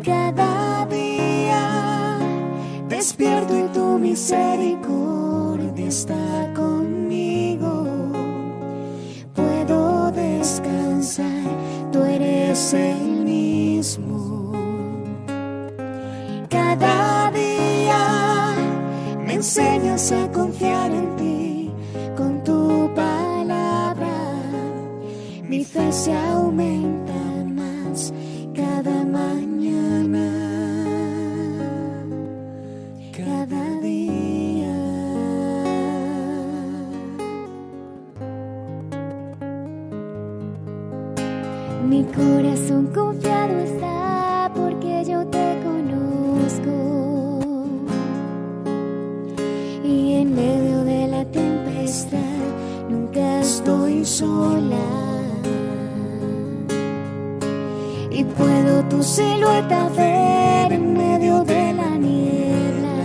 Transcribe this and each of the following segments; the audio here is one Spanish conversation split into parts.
Cada día despierto y tu misericordia está conmigo. Puedo descansar, tú eres el mismo. Cada día me enseñas a confiar en ti con tu palabra. Mi fe se aumenta más cada mañana, cada día. Mi corazón confiado está porque yo te conozco, y en medio de la tempestad nunca estoy sola. Y puedo tu silueta ver en medio de la niebla.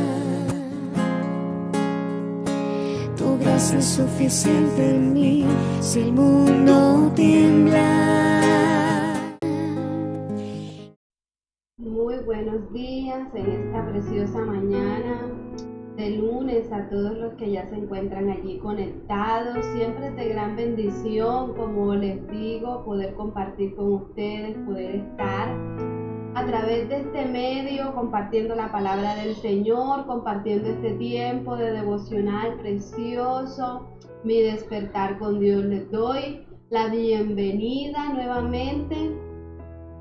Tu gracia es suficiente en mí si el mundo tiembla. Muy buenos días en esta preciosa mañana de lunes a todos los que ya se encuentran allí conectados. Siempre es de gran bendición, como les digo, poder compartir con ustedes, poder estar a través de este medio compartiendo la palabra del Señor, compartiendo este tiempo de devocional precioso, mi despertar con Dios. Les doy la bienvenida nuevamente,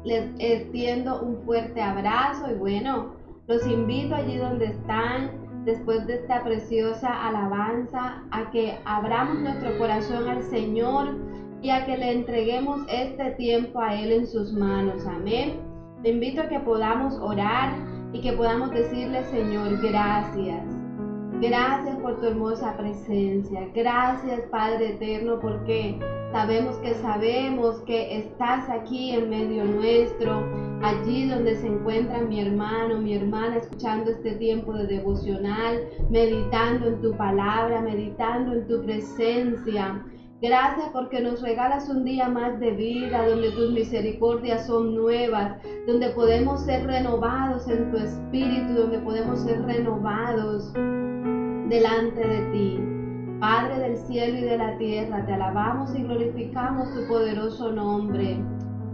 les extiendo un fuerte abrazo y bueno, los invito allí donde están, después de esta preciosa alabanza, a que abramos nuestro corazón al Señor y a que le entreguemos este tiempo a Él en sus manos. Amén. Te invito a que podamos orar y que podamos decirle: Señor, gracias. Gracias por tu hermosa presencia. Gracias, Padre eterno, porque sabemos que estás aquí en medio nuestro, allí donde se encuentra mi hermano, mi hermana, escuchando este tiempo de devocional, meditando en tu palabra, meditando en tu presencia. Gracias porque nos regalas un día más de vida, donde tus misericordias son nuevas, donde podemos ser renovados en tu espíritu, donde podemos ser renovados delante de ti. Padre del cielo y de la tierra, te alabamos y glorificamos tu poderoso nombre.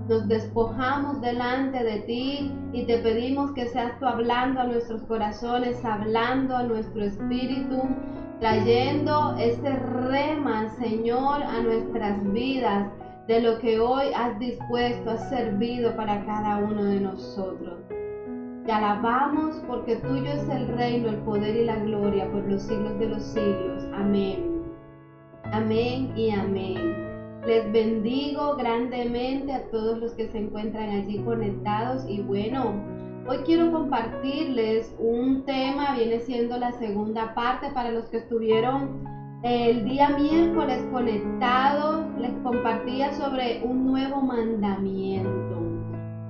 Nos despojamos delante de ti y te pedimos que seas tú hablando a nuestros corazones, hablando a nuestro espíritu, trayendo este rema, Señor, a nuestras vidas de lo que hoy has dispuesto, has servido para cada uno de nosotros. Te alabamos porque tuyo es el reino, el poder y la gloria por los siglos de los siglos. Amén. Amén y amén. Les bendigo grandemente a todos los que se encuentran allí conectados. Y bueno, hoy quiero compartirles un tema, viene siendo la segunda parte para los que estuvieron el día miércoles conectados. Les compartía sobre un nuevo mandamiento.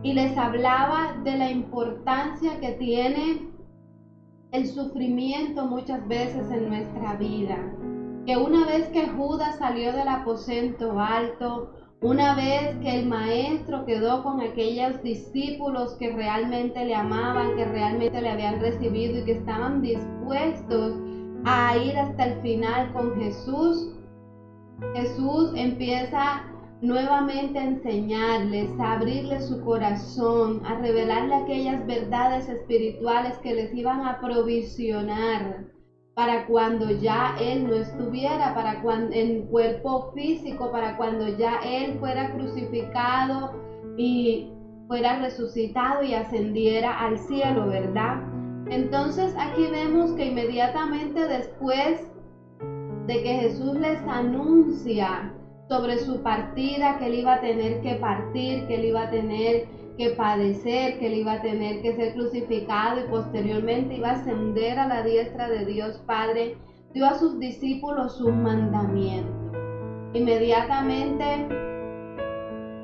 Y les hablaba de la importancia que tiene el sufrimiento muchas veces en nuestra vida. Que una vez que Judas salió del aposento alto, una vez que el maestro quedó con aquellos discípulos que realmente le amaban, que realmente le habían recibido y que estaban dispuestos a ir hasta el final con Jesús, Jesús empieza nuevamente a enseñarles, a abrirles su corazón, a revelarle aquellas verdades espirituales que les iban a provisionar para cuando ya Él no estuviera, para cuando en cuerpo físico, para cuando ya Él fuera crucificado y fuera resucitado y ascendiera al cielo, ¿verdad? Entonces aquí vemos que inmediatamente después de que Jesús les anuncia sobre su partida, que Él iba a tener que partir, que Él iba a tener que padecer, que Él iba a tener que ser crucificado y posteriormente iba a ascender a la diestra de Dios Padre, dio a sus discípulos un mandamiento. Inmediatamente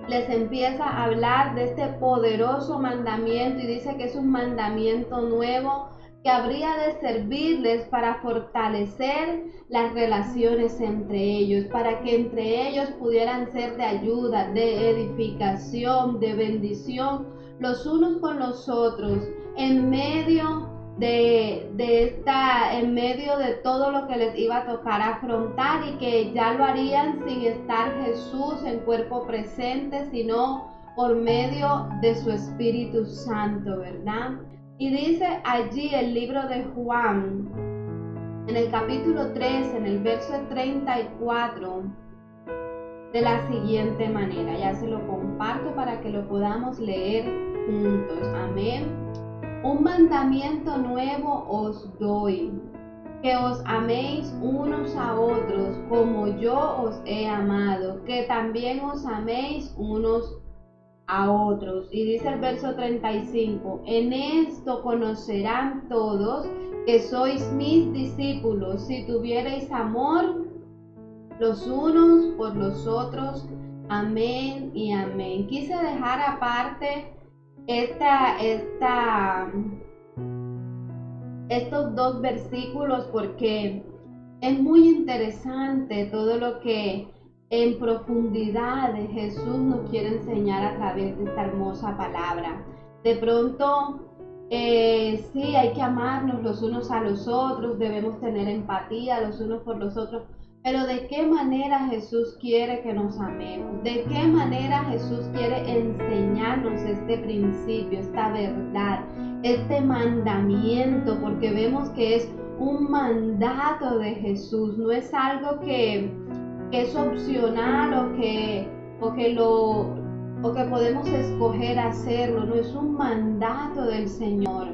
les empieza a hablar de este poderoso mandamiento y dice que es un mandamiento nuevo que habría de servirles para fortalecer las relaciones entre ellos, para que entre ellos pudieran ser de ayuda, de edificación, de bendición, los unos con los otros, en medio en medio de todo lo que les iba a tocar afrontar, y que ya lo harían sin estar Jesús en cuerpo presente, sino por medio de su Espíritu Santo, ¿verdad? Y dice allí el libro de Juan, en el capítulo 3, en el verso 34, de la siguiente manera. Ya se lo comparto para que lo podamos leer juntos. Amén. Un mandamiento nuevo os doy, que os améis unos a otros como yo os he amado, que también os améis unos a otros. Y dice el verso 35, en esto conocerán todos que sois mis discípulos, si tuviereis amor los unos por los otros. Amén y amén. Quise dejar aparte estos dos versículos porque es muy interesante todo lo que en profundidad Jesús nos quiere enseñar a través de esta hermosa palabra. De pronto, sí, hay que amarnos los unos a los otros, debemos tener empatía los unos por los otros, pero ¿de qué manera Jesús quiere que nos amemos? ¿De qué manera Jesús quiere enseñarnos este principio, esta verdad, este mandamiento? Porque vemos que es un mandato de Jesús, no es algo que es opcional o que podemos escoger hacerlo, no, es un mandato del Señor.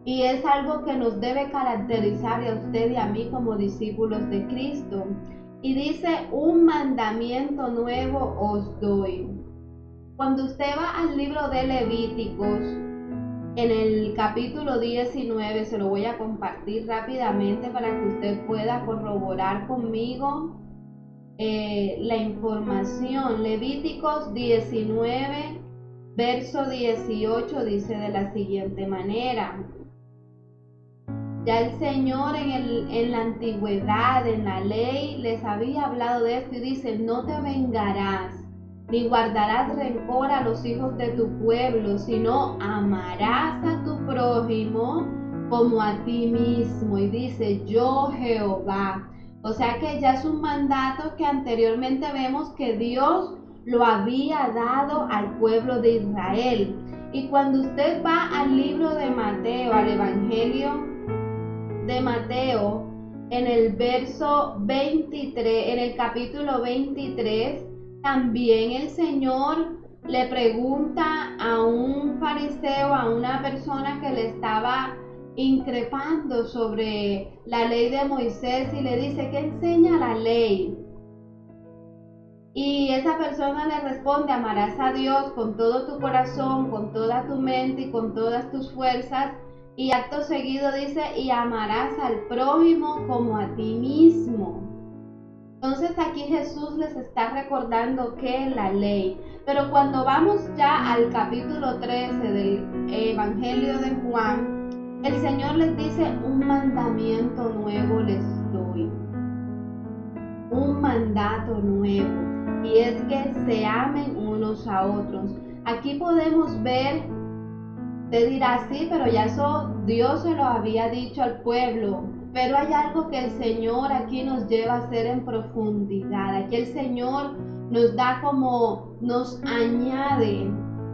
Y es algo que nos debe caracterizar a usted y a mí como discípulos de Cristo. Y dice, un mandamiento nuevo os doy. Cuando usted va al libro de Levíticos, en el capítulo 19, se lo voy a compartir rápidamente para que usted pueda corroborar conmigo la información. Levíticos 19, verso 18 dice de la siguiente manera. Ya el Señor en la antigüedad, en la ley, les había hablado de esto y dice, no te vengarás, ni guardarás rencor a los hijos de tu pueblo, sino amarás a tu prójimo como a ti mismo. Y dice, yo Jehová. O sea que ya es un mandato que anteriormente vemos que Dios lo había dado al pueblo de Israel. Y cuando usted va al libro de Mateo, al Evangelio de Mateo, en el verso 23, en el capítulo 23, también el Señor le pregunta a un fariseo, a una persona que le estaba increpando sobre la ley de Moisés, y le dice, ¿qué enseña la ley? Y esa persona le responde, amarás a Dios con todo tu corazón, con toda tu mente y con todas tus fuerzas. Y acto seguido dice, y amarás al prójimo como a ti mismo. Entonces aquí Jesús les está recordando que es la ley. Pero cuando vamos ya al capítulo 13 del Evangelio de Juan, el Señor les dice, un mandamiento nuevo les doy. Un mandato nuevo. Y es que se amen unos a otros. Aquí podemos ver, te dirá, sí, pero ya eso Dios se lo había dicho al pueblo. Pero hay algo que el Señor aquí nos lleva a hacer en profundidad. Aquí el Señor nos da nos añade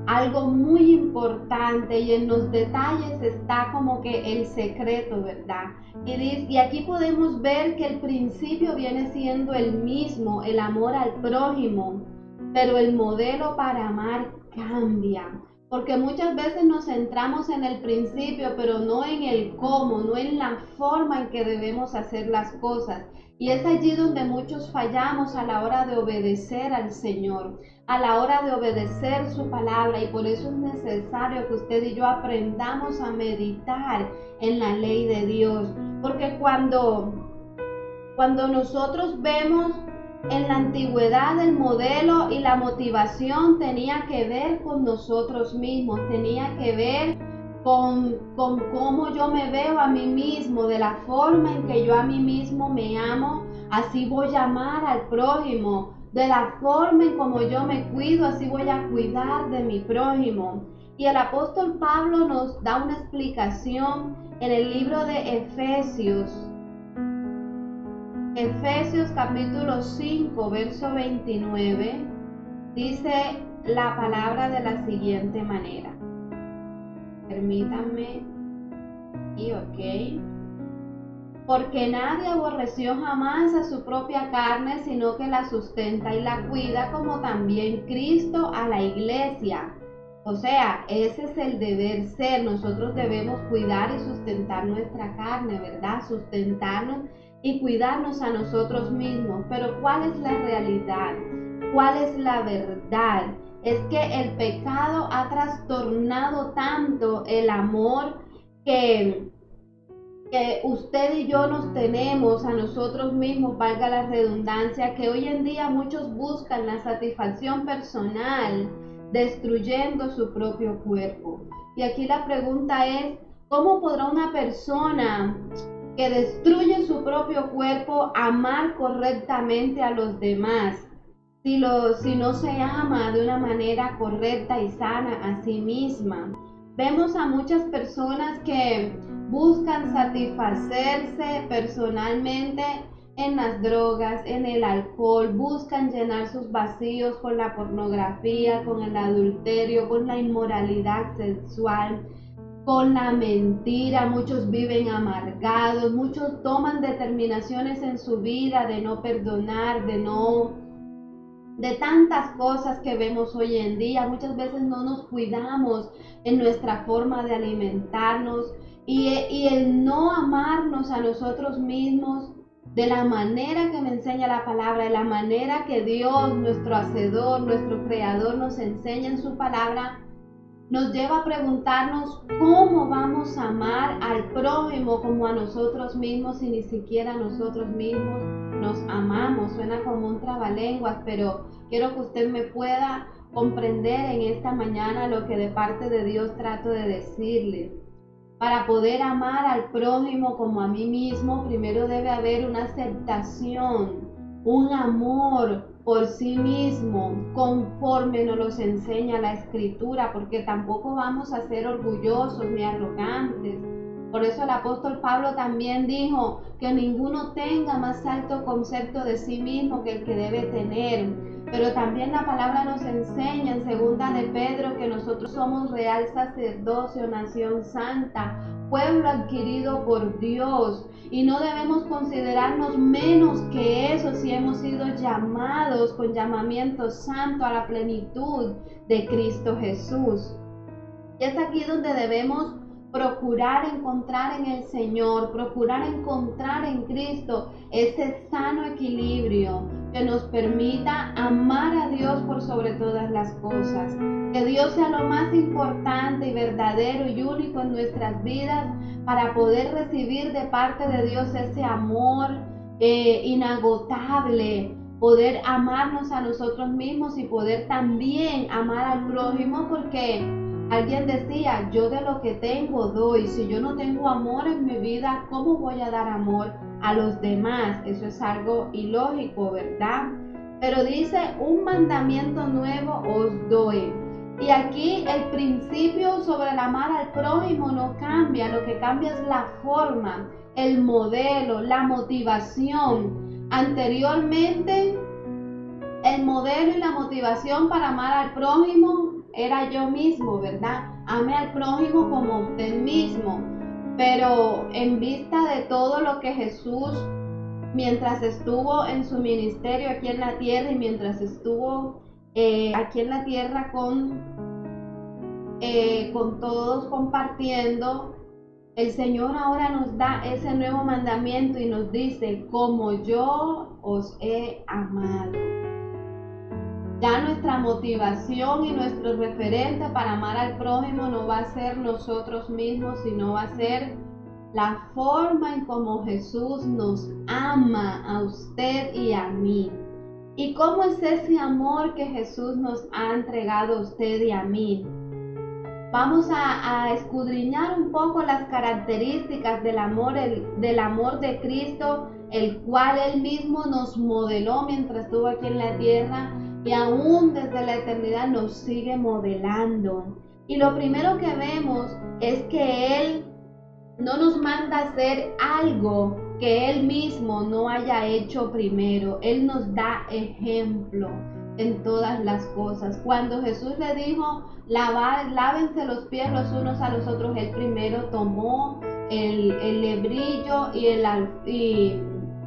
algo muy importante, y en los detalles está como que el secreto, ¿verdad? Y aquí podemos ver que el principio viene siendo el mismo, el amor al prójimo, pero el modelo para amar cambia. Porque muchas veces nos centramos en el principio, pero no en el cómo, no en la forma en que debemos hacer las cosas. Y es allí donde muchos fallamos a la hora de obedecer al Señor, a la hora de obedecer su palabra. Y por eso es necesario que usted y yo aprendamos a meditar en la ley de Dios. Porque cuando nosotros vemos en la antigüedad, el modelo y la motivación tenía que ver con nosotros mismos, tenía que ver con cómo yo me veo a mí mismo, de la forma en que yo a mí mismo me amo, así voy a amar al prójimo, de la forma en como yo me cuido, así voy a cuidar de mi prójimo. Y el apóstol Pablo nos da una explicación en el libro de Efesios. Efesios capítulo 5, verso 29, dice la palabra de la siguiente manera. Permítanme, y ok. Porque nadie aborreció jamás a su propia carne, sino que la sustenta y la cuida, como también Cristo a la iglesia. O sea, ese es el deber ser. Nosotros debemos cuidar y sustentar nuestra carne, ¿verdad? Sustentarnos y cuidarnos a nosotros mismos. Pero ¿cuál es la realidad? ¿Cuál es la verdad? Es que el pecado ha trastornado tanto el amor que usted y yo nos tenemos a nosotros mismos, valga la redundancia, que hoy en día muchos buscan la satisfacción personal destruyendo su propio cuerpo. Y aquí la pregunta es, ¿cómo podrá una persona que destruye su propio cuerpo amar correctamente a los demás si no se ama de una manera correcta y sana a sí misma? Vemos a muchas personas que buscan satisfacerse personalmente en las drogas, en el alcohol, buscan llenar sus vacíos con la pornografía, con el adulterio, con la inmoralidad sexual, con la mentira. Muchos viven amargados, muchos toman determinaciones en su vida de no perdonar, de tantas cosas que vemos hoy en día. Muchas veces no nos cuidamos en nuestra forma de alimentarnos y el no amarnos a nosotros mismos de la manera que me enseña la palabra, de la manera que Dios, nuestro hacedor, nuestro creador, nos enseña en su palabra, nos lleva a preguntarnos cómo vamos a amar al prójimo como a nosotros mismos si ni siquiera nosotros mismos nos amamos. Suena como un trabalenguas, pero quiero que usted me pueda comprender en esta mañana lo que de parte de Dios trato de decirle. Para poder amar al prójimo como a mí mismo, primero debe haber una aceptación, un amor por sí mismo, conforme nos los enseña la Escritura, porque tampoco vamos a ser orgullosos ni arrogantes. Por eso el apóstol Pablo también dijo que ninguno tenga más alto concepto de sí mismo que el que debe tener. Pero también la palabra nos enseña en 2 de Pedro que nosotros somos real sacerdocio, nación santa, pueblo adquirido por Dios, y no debemos considerarnos menos que eso si hemos sido llamados con llamamiento santo a la plenitud de Cristo Jesús. Y es aquí donde debemos procurar encontrar en el Señor, procurar encontrar en Cristo ese sano equilibrio que nos permita amar a Dios por sobre todas las cosas. Que Dios sea lo más importante y verdadero y único en nuestras vidas para poder recibir de parte de Dios ese amor inagotable, poder amarnos a nosotros mismos y poder también amar al prójimo, porque alguien decía, yo de lo que tengo doy. Si yo no tengo amor en mi vida, ¿cómo voy a dar amor a los demás? Eso es algo ilógico, ¿verdad? Pero dice, un mandamiento nuevo os doy. Y aquí el principio sobre el amar al prójimo no cambia, lo que cambia es la forma, el modelo, la motivación. Anteriormente, el modelo y la motivación para amar al prójimo era yo mismo, ¿verdad? Ame al prójimo como usted mismo. Pero en vista de todo lo que Jesús, mientras estuvo en su ministerio aquí en la tierra y mientras estuvo aquí en la tierra con todos compartiendo, el Señor ahora nos da ese nuevo mandamiento y nos dice, como yo os he amado. Ya nuestra motivación y nuestro referente para amar al prójimo no va a ser nosotros mismos, sino va a ser la forma en cómo Jesús nos ama a usted y a mí. ¿Y cómo es ese amor que Jesús nos ha entregado a usted y a mí? Vamos a escudriñar un poco las características del amor de Cristo, el cual Él mismo nos modeló mientras estuvo aquí en la tierra y aún desde la eternidad nos sigue modelando. Y lo primero que vemos es que Él no nos manda a hacer algo que Él mismo no haya hecho primero. Él nos da ejemplo en todas las cosas. Cuando Jesús le dijo, lávense los pies los unos a los otros, Él primero tomó el lebrillo y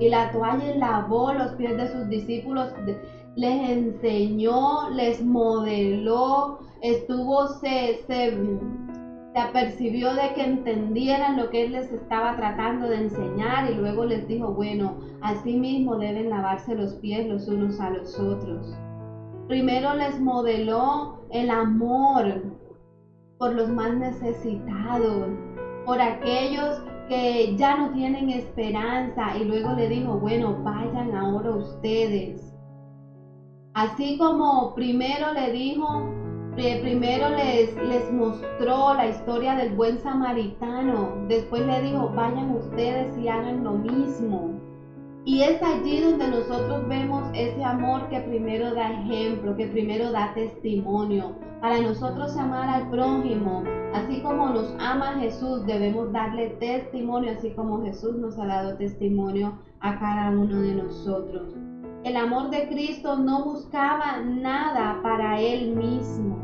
la toalla y lavó los pies de sus discípulos, les enseñó, les modeló, se apercibió de que entendieran lo que Él les estaba tratando de enseñar, y luego les dijo, bueno, así mismo deben lavarse los pies los unos a los otros. Primero les modeló el amor por los más necesitados, por aquellos que ya no tienen esperanza, y luego le dijo, bueno, vayan ahora ustedes. Así como primero le dijo, primero les mostró la historia del buen samaritano, después le dijo, vayan ustedes y hagan lo mismo. Y es allí donde nosotros vemos ese amor que primero da ejemplo, que primero da testimonio. Para nosotros amar al prójimo, así como nos ama Jesús, debemos darle testimonio, así como Jesús nos ha dado testimonio a cada uno de nosotros. El amor de Cristo no buscaba nada para Él mismo.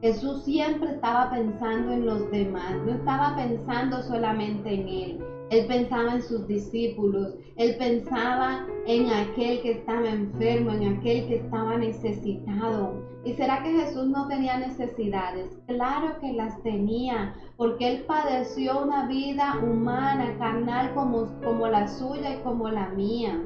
Jesús siempre estaba pensando en los demás, no estaba pensando solamente en Él. Él pensaba en sus discípulos, Él pensaba en aquel que estaba enfermo, en aquel que estaba necesitado. ¿Y será que Jesús no tenía necesidades? Claro que las tenía, porque Él padeció una vida humana, carnal, como la suya y como la mía.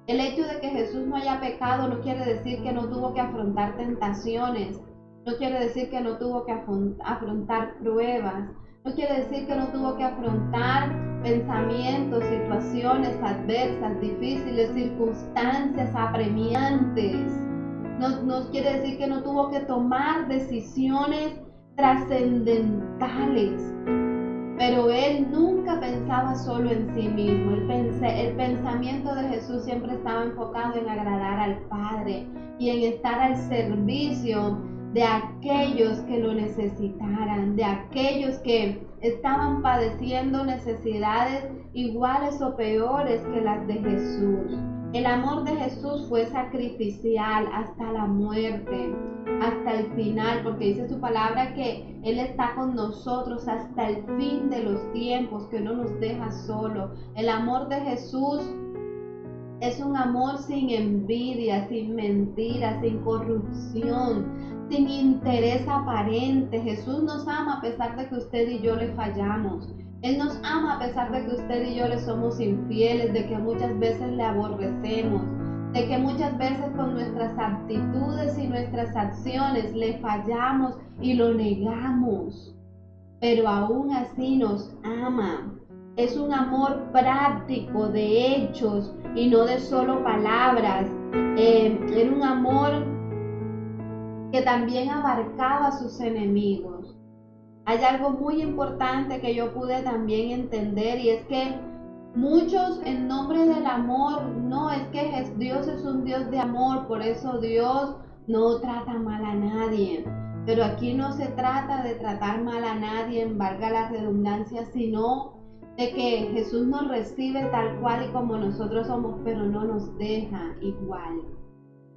El hecho de que Jesús no haya pecado no quiere decir que no tuvo que afrontar tentaciones, no quiere decir que no tuvo que afrontar pruebas, no quiere decir que no tuvo que afrontar pensamientos, situaciones adversas, difíciles, circunstancias apremiantes. No quiere decir que no tuvo que tomar decisiones trascendentales. Pero Él nunca pensaba solo en sí mismo. El pensamiento de Jesús siempre estaba enfocado en agradar al Padre y en estar al servicio de aquellos que lo necesitaran, de aquellos que estaban padeciendo necesidades iguales o peores que las de Jesús. El amor de Jesús fue sacrificial hasta la muerte, hasta el final, porque dice su palabra que Él está con nosotros hasta el fin de los tiempos, que no nos deja solo. El amor de Jesús es un amor sin envidia, sin mentira, sin corrupción, sin interés aparente. Jesús nos ama a pesar de que usted y yo le fallamos. Él nos ama a pesar de que usted y yo le somos infieles, de que muchas veces le aborrecemos, de que muchas veces con nuestras actitudes y nuestras acciones le fallamos y lo negamos. Pero aún así nos ama. Es un amor práctico, de hechos y no de solo palabras. Era un amor que también abarcaba a sus enemigos. Hay algo muy importante que yo pude también entender, y es que muchos en nombre del amor, no, es que Dios es un Dios de amor, por eso Dios no trata mal a nadie. Pero aquí no se trata de tratar mal a nadie, valga la redundancia, sino de que Jesús nos recibe tal cual y como nosotros somos, pero no nos deja igual.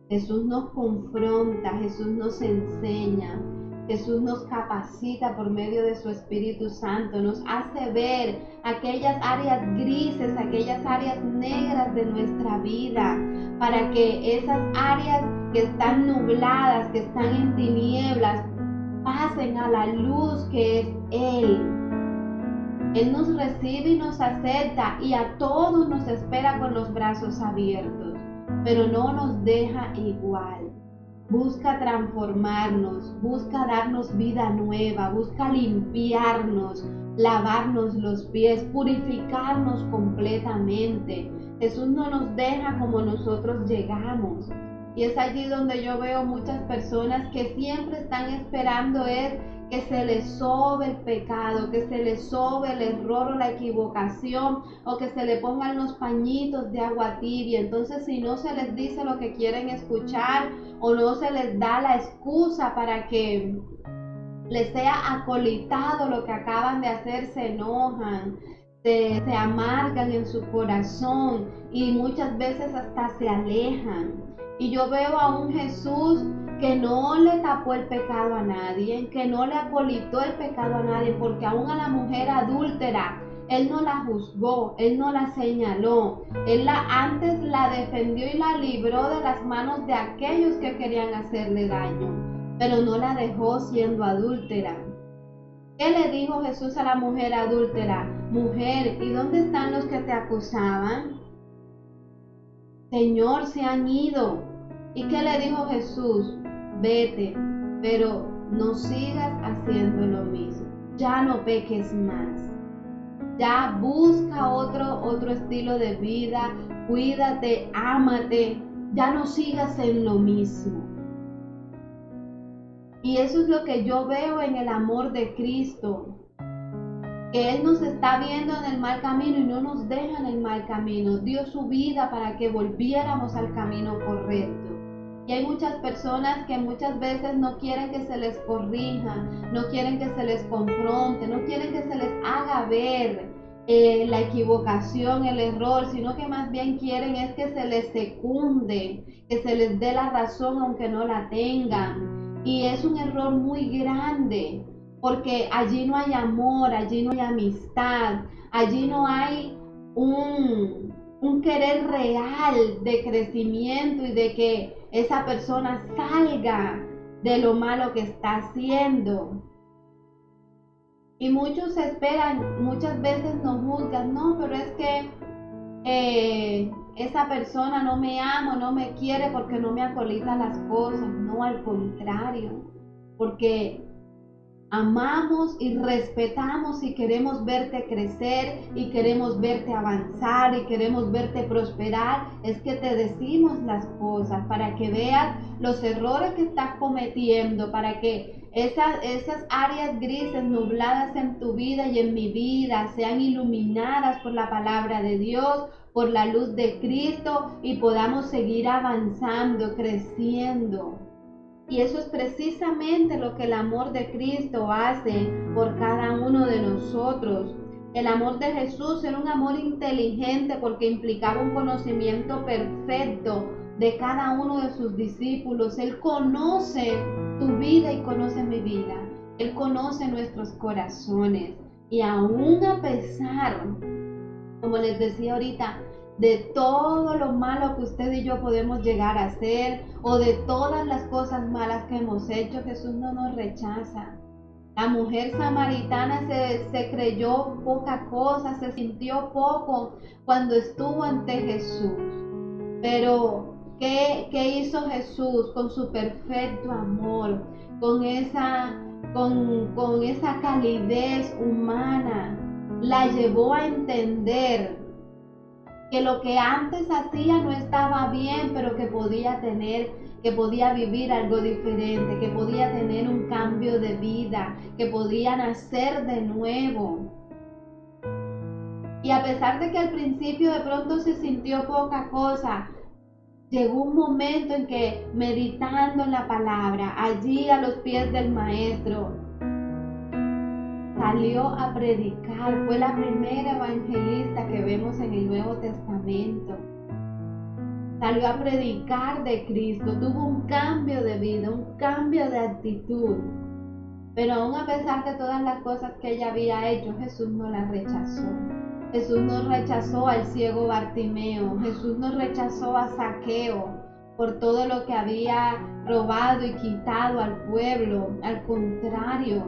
Jesús nos confronta, Jesús nos enseña, Jesús nos capacita por medio de su Espíritu Santo, nos hace ver aquellas áreas grises, aquellas áreas negras de nuestra vida, para que esas áreas que están nubladas, que están en tinieblas, pasen a la luz que es Él. Él nos recibe y nos acepta, y a todos nos espera con los brazos abiertos, pero no nos deja igual. Busca transformarnos, busca darnos vida nueva, busca limpiarnos, lavarnos los pies, purificarnos completamente. Jesús no nos deja como nosotros llegamos. Y es allí donde yo veo muchas personas que siempre están esperando que se les sobe el pecado, que se les sobe el error o la equivocación, o que se le pongan los pañitos de agua tibia. Entonces, si no se les dice lo que quieren escuchar, o no se les da la excusa para que les sea acolitado lo que acaban de hacer, se enojan, se amargan en su corazón y muchas veces hasta se alejan. Y yo veo a un Jesús que no le tapó el pecado a nadie, que no le acolitó el pecado a nadie, porque aún a la mujer adúltera, Él no la juzgó, Él no la señaló, Él antes la defendió y la libró de las manos de aquellos que querían hacerle daño, pero no la dejó siendo adúltera. ¿Qué le dijo Jesús a la mujer adúltera? Mujer, ¿y dónde están los que te acusaban? Señor, se han ido. ¿Y qué le dijo Jesús? Vete, pero no sigas haciendo lo mismo. Ya no peques más. Ya busca otro estilo de vida. Cuídate, ámate. Ya no sigas en lo mismo. Y eso es lo que yo veo en el amor de Cristo. Que Él nos está viendo en el mal camino y no nos deja en el mal camino. Dio su vida para que volviéramos al camino correcto. Y hay muchas personas que muchas veces no quieren que se les corrija, no quieren que se les confronte, no quieren que se les haga ver la equivocación, el error, sino que más bien quieren es que se les secunde, que se les dé la razón aunque no la tengan. Y es un error muy grande, porque allí no hay amor, allí no hay amistad, allí no hay un querer real de crecimiento y de que esa persona salga de lo malo que está haciendo. Y muchos esperan, muchas veces nos juzgan, no, pero es que esa persona no me ama, no me quiere porque no me acolita las cosas. No, al contrario, porque amamos y respetamos y queremos verte crecer y queremos verte avanzar y queremos verte prosperar. Es que te decimos las cosas para que veas los errores que estás cometiendo, para que esas áreas grises nubladas en tu vida y en mi vida sean iluminadas por la palabra de Dios, por la luz de Cristo, y podamos seguir avanzando, creciendo. Y eso es precisamente lo que el amor de Cristo hace por cada uno de nosotros. El amor de Jesús era un amor inteligente porque implicaba un conocimiento perfecto de cada uno de sus discípulos. Él conoce tu vida y conoce mi vida. Él conoce nuestros corazones. Y aún a pesar, como les decía ahorita, de todo lo malo que usted y yo podemos llegar a hacer o de todas las cosas malas que hemos hecho, Jesús no nos rechaza. La mujer samaritana se creyó poca cosa, se sintió poco cuando estuvo ante Jesús. Pero, ¿qué hizo Jesús con su perfecto amor, con esa calidez humana? La llevó a entender que lo que antes hacía no estaba bien, pero que podía vivir algo diferente, que podía tener un cambio de vida, que podía nacer de nuevo. Y a pesar de que al principio de pronto se sintió poca cosa, llegó un momento en que, meditando en la palabra, allí a los pies del Maestro, salió a predicar. Fue la primera evangelista que vemos en el Nuevo Testamento. Salió a predicar de Cristo, tuvo un cambio de vida, un cambio de actitud. Pero aún a pesar de todas las cosas que ella había hecho, Jesús no la rechazó. Jesús no rechazó al ciego Bartimeo, Jesús no rechazó a Zaqueo por todo lo que había robado y quitado al pueblo. Al contrario,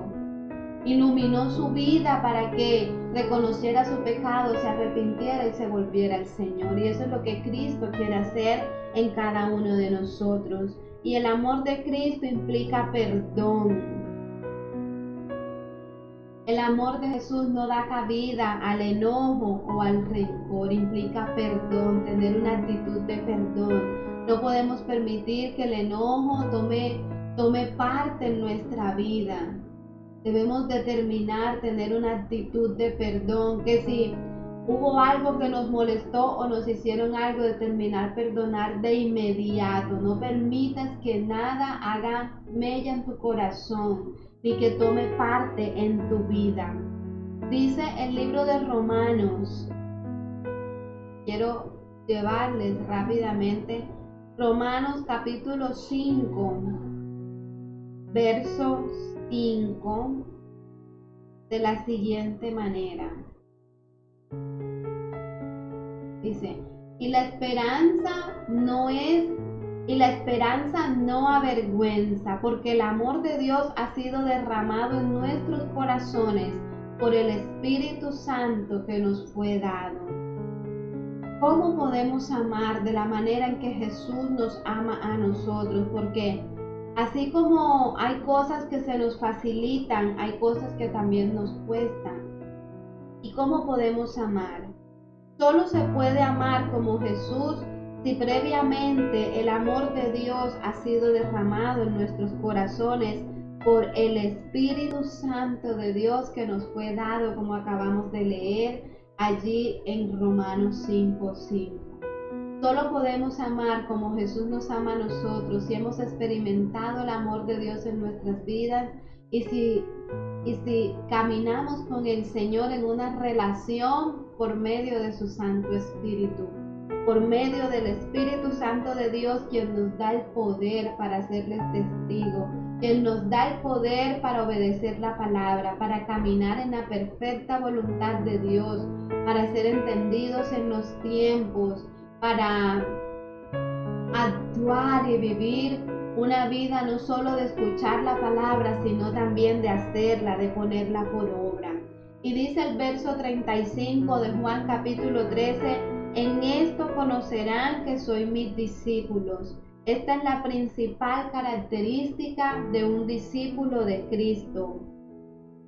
iluminó su vida para que reconociera su pecado, se arrepintiera y se volviera al Señor. Y eso es lo que Cristo quiere hacer en cada uno de nosotros. Y el amor de Cristo implica perdón. El amor de Jesús no da cabida al enojo o al rencor, implica perdón, tener una actitud de perdón. No podemos permitir que el enojo tome parte en nuestra vida. Debemos determinar tener una actitud de perdón, que si hubo algo que nos molestó o nos hicieron algo, determinar perdonar de inmediato. No permitas que nada haga mella en tu corazón. ni que tome parte en tu vida. Dice el libro de Romanos, quiero llevarles rápidamente, Romanos capítulo 5, verso 5, de la siguiente manera. Dice, y la esperanza no avergüenza, porque el amor de Dios ha sido derramado en nuestros corazones por el Espíritu Santo que nos fue dado. ¿Cómo podemos amar de la manera en que Jesús nos ama a nosotros? Porque así como hay cosas que se nos facilitan, hay cosas que también nos cuestan. ¿Y cómo podemos amar? Solo se puede amar como Jesús si previamente el amor de Dios ha sido derramado en nuestros corazones por el Espíritu Santo de Dios que nos fue dado, como acabamos de leer allí en Romanos 5:5. Solo podemos amar como Jesús nos ama a nosotros si hemos experimentado el amor de Dios en nuestras vidas y si caminamos con el Señor en una relación por medio de su Santo Espíritu, por medio del Espíritu Santo de Dios, quien nos da el poder para serles testigos, quien nos da el poder para obedecer la palabra, para caminar en la perfecta voluntad de Dios, para ser entendidos en los tiempos, para actuar y vivir una vida no solo de escuchar la palabra, sino también de hacerla, de ponerla por obra. Y dice el verso 35 de Juan capítulo 13, en esto conocerán que soy mis discípulos. Esta es la principal característica de un discípulo de Cristo,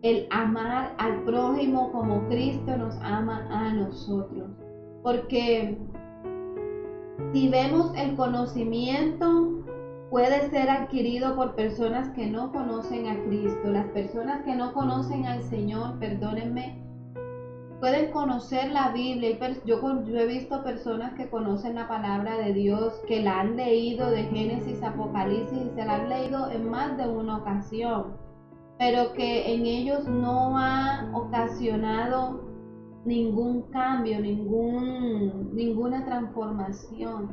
el amar al prójimo como Cristo nos ama a nosotros. Porque si vemos el conocimiento, puede ser adquirido por personas que no conocen a Cristo. Las personas que no conocen al Señor, perdónenme, pueden conocer la Biblia. Yo he visto personas que conocen la palabra de Dios, que la han leído de Génesis a Apocalipsis y se la han leído en más de una ocasión, pero que en ellos no ha ocasionado ningún cambio, ninguna transformación,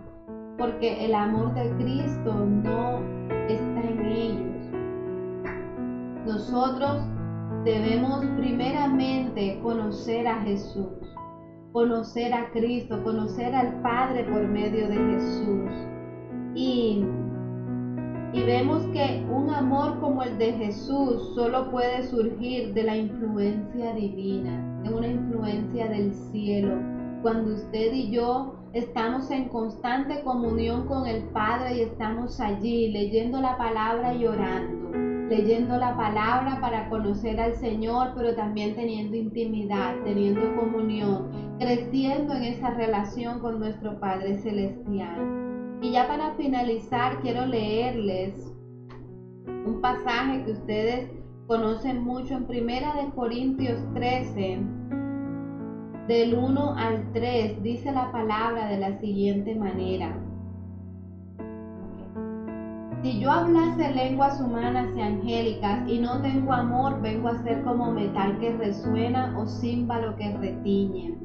porque el amor de Cristo no está en ellos. Nosotros debemos primeramente conocer a Jesús, conocer a Cristo, conocer al Padre por medio de Jesús. Y vemos que un amor como el de Jesús solo puede surgir de la influencia divina, de una influencia del cielo. Cuando usted y yo estamos en constante comunión con el Padre y estamos allí leyendo la palabra y orando, leyendo la palabra para conocer al Señor, pero también teniendo intimidad, teniendo comunión, creciendo en esa relación con nuestro Padre Celestial. Y ya para finalizar, quiero leerles un pasaje que ustedes conocen mucho en 1 Corintios 13, del 1 al 3, dice la palabra de la siguiente manera. Si yo hablase lenguas humanas y angélicas y no tengo amor, vengo a ser como metal que resuena o címbalo que retiñe.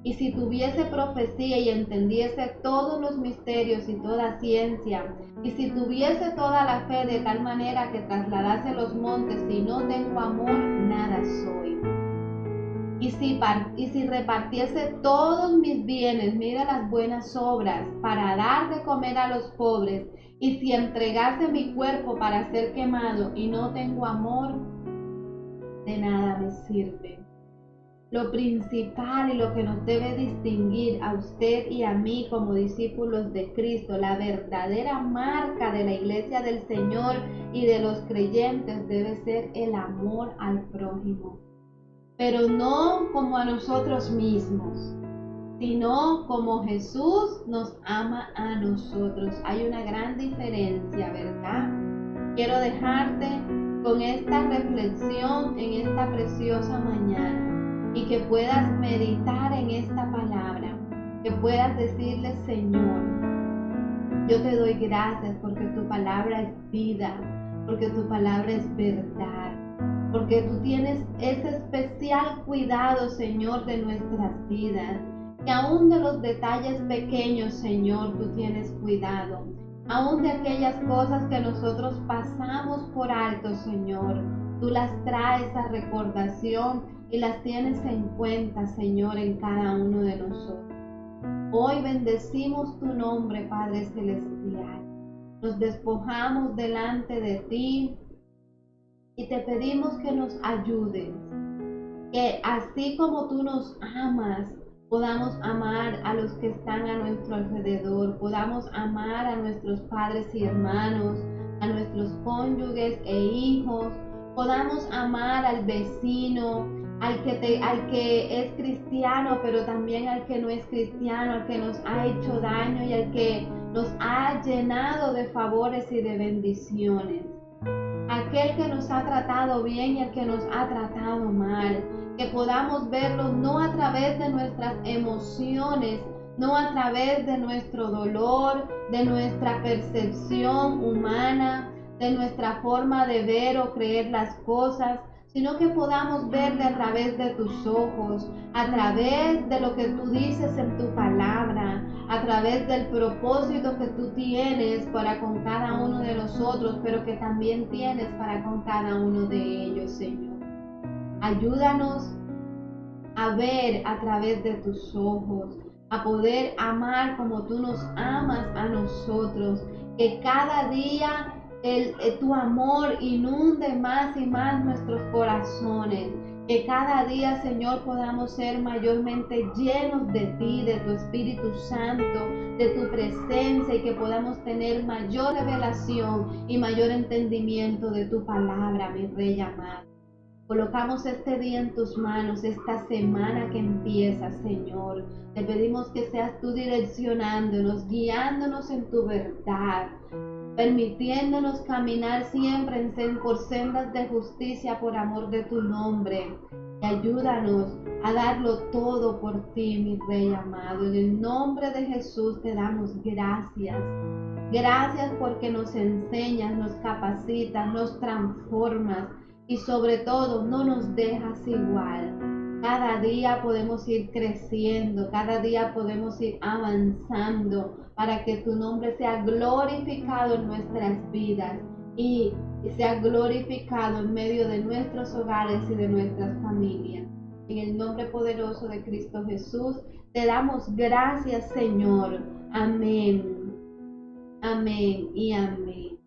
Y si tuviese profecía y entendiese todos los misterios y toda ciencia, y si tuviese toda la fe de tal manera que trasladase los montes, y no tengo amor, nada soy. Y si repartiese todos mis bienes, mira las buenas obras, para dar de comer a los pobres, y si entregase mi cuerpo para ser quemado y no tengo amor, de nada me sirve. Lo principal y lo que nos debe distinguir a usted y a mí como discípulos de Cristo, la verdadera marca de la iglesia del Señor y de los creyentes debe ser el amor al prójimo. Pero no como a nosotros mismos, sino como Jesús nos ama a nosotros. Hay una gran diferencia, ¿verdad? Quiero dejarte con esta reflexión en esta preciosa mañana y que puedas meditar en esta palabra, que puedas decirle: Señor, yo te doy gracias porque tu palabra es vida, porque tu palabra es verdad, porque tú tienes ese especial cuidado, Señor, de nuestras vidas, que aún de los detalles pequeños, Señor, tú tienes cuidado, aún de aquellas cosas que nosotros pasamos por alto, Señor, tú las traes a recordación y las tienes en cuenta, Señor, en cada uno de nosotros. Hoy bendecimos tu nombre, Padre Celestial. Nos despojamos delante de ti y te pedimos que nos ayudes, que así como tú nos amas, podamos amar a los que están a nuestro alrededor, podamos amar a nuestros padres y hermanos, a nuestros cónyuges e hijos, podamos amar al vecino, al que es cristiano, pero también al que no es cristiano, al que nos ha hecho daño y al que nos ha llenado de favores y de bendiciones. Aquel que nos ha tratado bien y el que nos ha tratado mal, que podamos verlo no a través de nuestras emociones, no a través de nuestro dolor, de nuestra percepción humana, de nuestra forma de ver o creer las cosas, sino que podamos verle a través de tus ojos, a través de lo que tú dices en tu palabra, a través del propósito que tú tienes para con cada uno de nosotros, pero que también tienes para con cada uno de ellos, Señor. Ayúdanos a ver a través de tus ojos, a poder amar como tú nos amas a nosotros, que cada día tu amor inunde más y más nuestros corazones, que cada día, Señor, podamos ser mayormente llenos de ti, de tu Espíritu Santo, de tu presencia, y que podamos tener mayor revelación y mayor entendimiento de tu palabra, mi Rey amado. Colocamos este día en tus manos, esta semana que empieza, Señor. Te pedimos que seas tú direccionándonos, guiándonos en tu verdad, permitiéndonos caminar siempre por sendas de justicia por amor de tu nombre. Y ayúdanos a darlo todo por ti, mi Rey amado. En el nombre de Jesús te damos gracias. Gracias porque nos enseñas, nos capacitas, nos transformas y sobre todo no nos dejas igual. Cada día podemos ir creciendo, cada día podemos ir avanzando para que tu nombre sea glorificado en nuestras vidas y sea glorificado en medio de nuestros hogares y de nuestras familias. En el nombre poderoso de Cristo Jesús, te damos gracias, Señor. Amén. Amén y amén.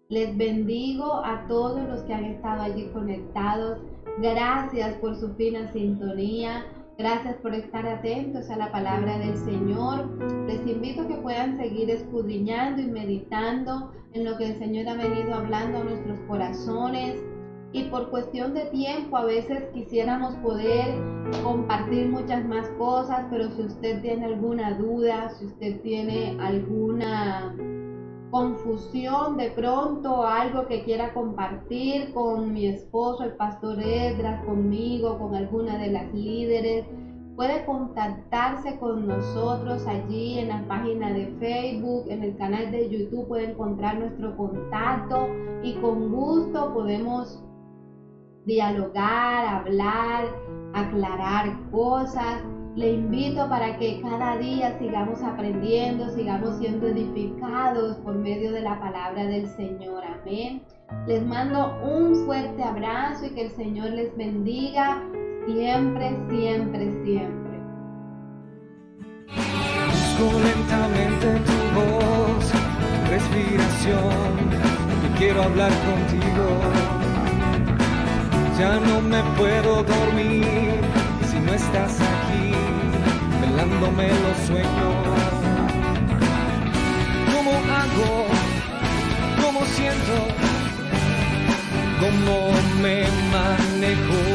Les bendigo a todos los que han estado allí conectados. Gracias por su fina sintonía. Gracias por estar atentos a la palabra del Señor. Les invito a que puedan seguir escudriñando y meditando en lo que el Señor ha venido hablando a nuestros corazones. Y por cuestión de tiempo, a veces quisiéramos poder compartir muchas más cosas, pero si usted tiene alguna duda, si usted tiene alguna confusión de pronto, algo que quiera compartir con mi esposo, el pastor Edras, conmigo, con alguna de las líderes, puede contactarse con nosotros allí en la página de Facebook, en el canal de YouTube, puede encontrar nuestro contacto y con gusto podemos dialogar, hablar, aclarar cosas. Le invito para que cada día sigamos aprendiendo, sigamos siendo edificados por medio de la palabra del Señor. Amén. Les mando un fuerte abrazo y que el Señor les bendiga siempre, siempre, siempre. Busco lentamente tu voz, tu respiración, que quiero hablar contigo. Ya no me puedo dormir si no estás aquí, velándome los sueños. ¿Cómo hago? ¿Cómo siento? ¿Cómo me manejo?